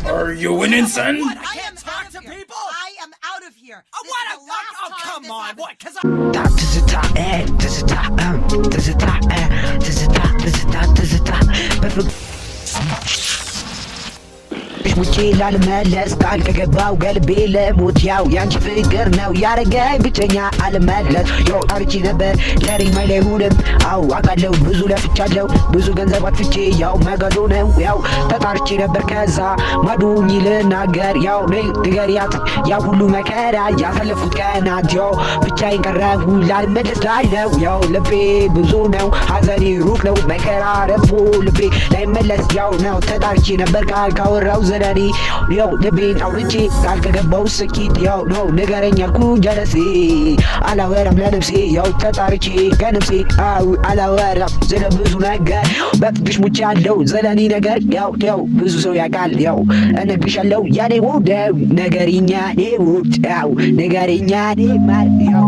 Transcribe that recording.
Are you winning, son? What? I can't talk to people? I am out of here. What? Oh, come on. What? Because ውጪ ላልመለስ ቃል ከገባው ገልቤ ለሞት ያው ያንቺ ፍቅር ነው ያረገኝ ብቸኛ አልመለስ ያው አርቺ ነበር ለሪኝ ማይለሁንም አው አቃለው ብዙ ለፍቻለው ብዙ ገንዘብ አጥፍቼ ያው መገዶ ነው ያው ተጣርቼ ነበር ከዛ ማዱኝ ልናገር ያው ንገሪያት ያው ሁሉ መከራ ያሳለፉት ቀናት ያው ብቻዬን ቀረሁ ላልመለስ ላይ ነው ያው ልቤ ብዙ ነው ሀዘኔ ሩቅ ነው መከራ ረፎ ልቤ ላይመለስ ያው ነው ተጣርቼ ነበር ቃል ካወራው ዘለኔ ያው ልቤን አውርቼ ቃል ከገባው ስኪት ያው ነው ንገረኝ አልኩ ጀለሴ አላወራም ለነፍሴ ያው ተጣርቼ ከነፍሴ አላወራም ስለ ብዙ ነገር በፍቅርሽ ሙቻለው ዘለኔ ነገር ያው ብዙ ሰው ያውቃል ያው እነግርሻለው ያኔ ውድ ነገርኛ ውድ ያው ነገርኛ ማር ያው